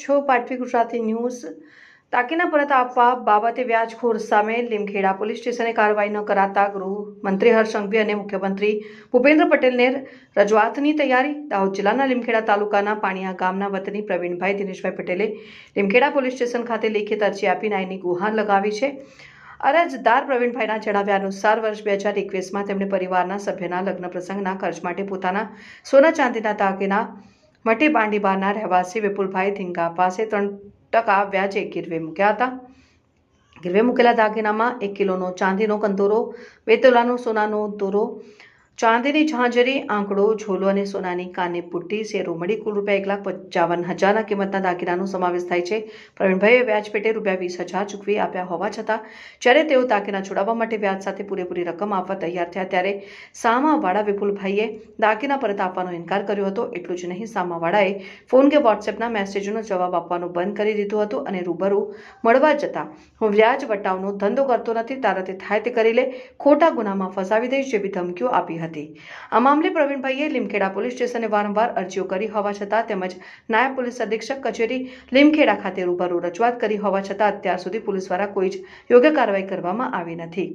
છો પાટવી ગુજરાતી ન્યૂઝ તાકીના પરત આપવા બાબતે વ્યાજખોર સામે લીમખેડા પોલીસ સ્ટેશને કાર્યવાહી ન કરાતા ગૃહમંત્રી હર્ષ સંઘવી અને મુખ્યમંત્રી ભૂપેન્દ્ર પટેલને રજૂઆતની તૈયારી. દાહોદ જિલ્લાના લીમખેડા તાલુકાના પાણીયા ગામના વતની પ્રવીણભાઈ દિનેશભાઈ પટેલે લીમખેડા પોલીસ સ્ટેશન ખાતે લેખિત અરજી આપી ન્યાયની ગુહાર લગાવી છે. અરજદાર પ્રવીણભાઈના જણાવ્યા અનુસાર વર્ષ 2021માં તેમણે પરિવારના સભ્યના લગ્ન પ્રસંગના ખર્ચ માટે પોતાના સોના ચાંદીના દાગીના મટી બાંડીબારના રહેવાસી વિપુલભાઈ ધીંગા પાસે 3% વ્યાજે ગીરવે મૂક્યા હતા. ગીરવે મૂકેલા દાગીનામાં 1 કિલોનો ચાંદીનો કંદોરો, 2 તોલાનો સોનાનો દોરો, ચાંદીની ઝાંઝરી, આંકડો, ઝોલો અને સોનાની કાનની પુટ્ટી શેરો મળી કુલ ₹1,55,000 કિંમતના દાગીનાનો સમાવેશ થાય છે. પ્રવીણભાઈએ વ્યાજ પેટે ₹20,000 ચૂકવી આપ્યા હોવા છતાં જ્યારે તેઓ દાગીના છોડાવવા માટે વ્યાજ સાથે પૂરેપૂરી રકમ આપવા તૈયાર થયા ત્યારે સામાવાળા વિપુલભાઈએ દાગીના પરત આપવાનો ઇનકાર કર્યો હતો. એટલું જ નહીં, સામાવાળાએ ફોન કે વોટ્સએપના મેસેજોનો જવાબ આપવાનો બંધ કરી દીધું હતું અને રૂબરૂ મળવા જતાં હું વ્યાજ વટાવનો ધંધો કરતો નથી, તારાથી થાય તે કરી લે, ખોટા ગુનામાં ફસાવી દઈશ જેવી ધમકીઓ આપી હતી. આ મામલે પ્રવીણભાઈએ લીમખેડા પોલીસ સ્ટેશને વારંવાર અરજીઓ કરી હોવા છતાં તેમજ નાયબ પોલીસ અધિક્ષક કચેરી લીમખેડા ખાતે રૂબરૂ રજૂઆત કરી હોવા છતાં અત્યાર સુધી પોલીસ દ્વારા કોઈ જ યોગ્ય કાર્યવાહી કરવામાં આવી નથી.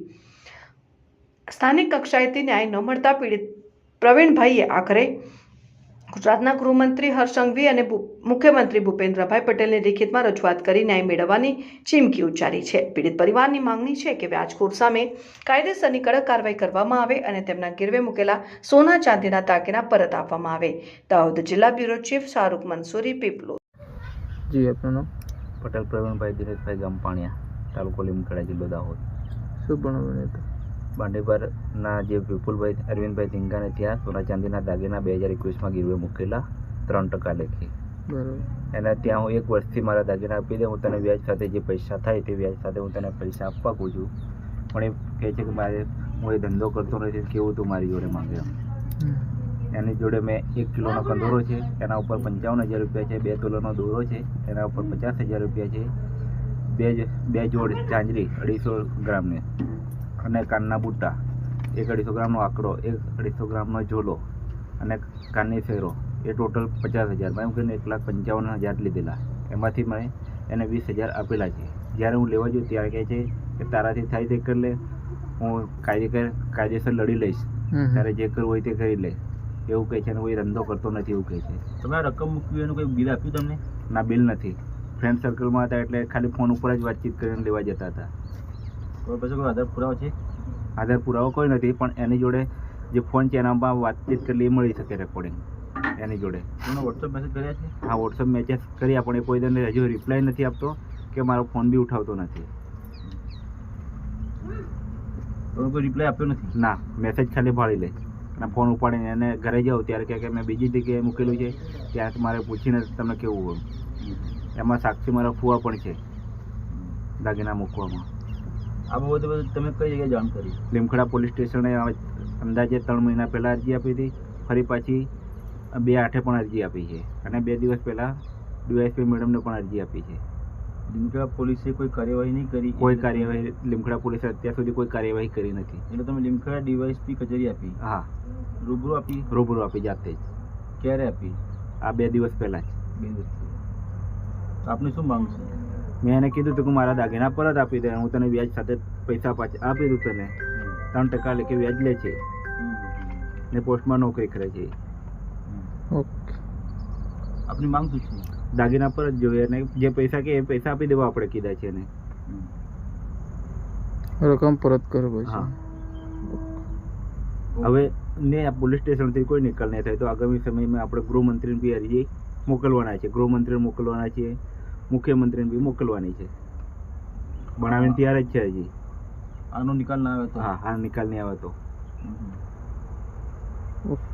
સ્થાનિક કક્ષાએથી ન્યાય ન મળતા પીડિત પ્રવીણભાઈએ આખરે ગુજરાતના ગૃહમંત્રી હર્ષ સંઘવી અને મુખ્યમંત્રી ભૂપેન્દ્રભાઈ પટેલને લિખિતમાં રજૂઆત કરી ન્યાય મેળવવાની ચીમકી ઉચ્ચારી છે. પીડિત પરિવારની માંગણી છે કે વ્યાજખોર સામે કાયદેસરની કડક કાર્યવાહી કરવામાં આવે અને તેમના ગીરવે મૂકેલા સોના ચાંદીના દાગીના પરત આપવામાં આવે. દાહોદ જિલ્લા બ્યુરો ચીફ શાહરૂખ મંસૂરી, પીપલો. જી, આપનું નામ? પટેલ પ્રવીણભાઈ દિનેશભાઈ, ગામ પાણીયા, તાલુકો લીમખેડા, જિલ્લો દાહોદ. શું બનાવ્યું હતું? બાંડીપરના જે વિપુલભાઈ અરવિંદભાઈ ધીંગાને ત્યાં સોના ચાંદીના દાગીના 2021માં ગીરવે મૂકેલા 3% લેખે. બરાબર. એને ત્યાં હું 1 વર્ષથી મારા દાગીના આપી દે, હું તને વ્યાજ સાથે જે પૈસા થાય તે વ્યાજ સાથે હું તને પૈસા આપવા કહું છું. પણ એ કહે છે કે મારે હું એ ધંધો કરતો નથી, કેવું તું મારી જોડે માંગે. એની જોડે મેં 1 કિલોનો કંદોરો છે, એના ઉપર ₹55,000 છે, 2 તોલાનો દોરો છે, એના ઉપર ₹50,000 છે, બે જોડ ઝાંઝરી 250 ગ્રામની અને કાનના બુટ્ટા, 1 ગ્રામનો આંકડો, 1 ગ્રામનો ઝોલો અને કાનની શેરો, એ ટોટલ 50,000. મેં કહીને 1,55,000 લીધેલા. એમાંથી મેં એને 20,000 આપેલા છે. જ્યારે હું લેવા જઉં ત્યારે કહે છે કે તારાથી થાય તે કરી લે, હું કાયદેસર લડી લઈશ, તારે જે કરવું હોય તે કરી લે, એવું કહે છે. અને કોઈ ધંધો કરતો નથી એવું કહે છે. તમે રકમ મૂકવી એનું કોઈ બિલ આપ્યું તમને? ના, બિલ નથી. ફ્રેન્ડ સર્કલમાં હતા એટલે ખાલી ફોન ઉપર જ વાતચીત કરીને લેવા જતા હતા. પછી કોઈ આધાર પુરાવો છે? આધાર પુરાવો કોઈ નથી, પણ એની જોડે જે ફોન છે એનામાં વાતચીત કરી એ મળી શકે રેકોર્ડિંગ એની જોડે. તમને વોટ્સઅપ મેસેજ કર્યા છે? હા, વોટ્સઅપ મેસેજ કર્યા પણ એ કોઈ તેને હજુ રિપ્લાય નથી આપતો કે મારો ફોન બી ઉઠાવતો નથી. તમે કોઈ રિપ્લાય આપ્યો નથી? ના, મેસેજ ખાલી ભાળી લે અને ફોન ઉપાડીને એને ઘરે જાઉં ત્યારે કહે કે મેં બીજી જગ્યાએ મૂકેલું છે, ત્યાં મારે પૂછીને તમને કેવું હોય. એમાં સાક્ષી મારા ફુવા પણ છે દાગીના મૂકવામાં. આ બાબતે તમે કઈ જગ્યાએ જાણ કરી? લીમખેડા પોલીસ સ્ટેશને અંદાજે 3 મહિના પહેલાં અરજી આપી હતી, ફરી પાછી 2/8 પણ અરજી આપી છે અને 2 દિવસ પહેલાં ડીવાયએસપી મેડમને પણ અરજી આપી છે. લીમખેડા પોલીસે કોઈ કાર્યવાહી નહીં કરી? કોઈ કાર્યવાહી લીમખેડા પોલીસે અત્યાર સુધી કોઈ કાર્યવાહી કરી નથી. એટલે તમે લીમખેડા ડીવાયએસપી કચેરી આપી? હા. રૂબરૂ આપી? રૂબરૂ આપી, જાતે જ. ક્યારે આપી? આ 2 દિવસ પહેલાં જ. 2 દિવસ. આપની શું માંગ છે? મેં એને કીધું હતું કે મારા દાગીના પરત આપી દે, હું તને વ્યાજ સાથે પૈસા પાછા આપી દઉં. તને 3% લેખે વ્યાજ લે છે ને પોસ્ટમાં નોકરી કરે છે. ઓકે. આપની માંગ શું છે? દાગીના પરત જોઈએ અને જે પૈસા કે એ પૈસા આપી દેવા આપણે કીધા છે એને. રકમ પરત કરો પછી. હા. હવે ને આ પોલીસ સ્ટેશનથી કોઈ નિકાલ નહીં થાય તો આગામી સમયમાં આપણે ગૃહમંત્રીને બી અરજી મોકલવાના છે, ગૃહમંત્રીને મોકલવાના છીએ, મુખ્યમંત્રીને બી મોકલવાની છે. બનાવીને તૈયાર જ છે હજી. આનો નિકાલ ના આવે તો? હા, નિકાલ નહીં આવે તો. ઓકે.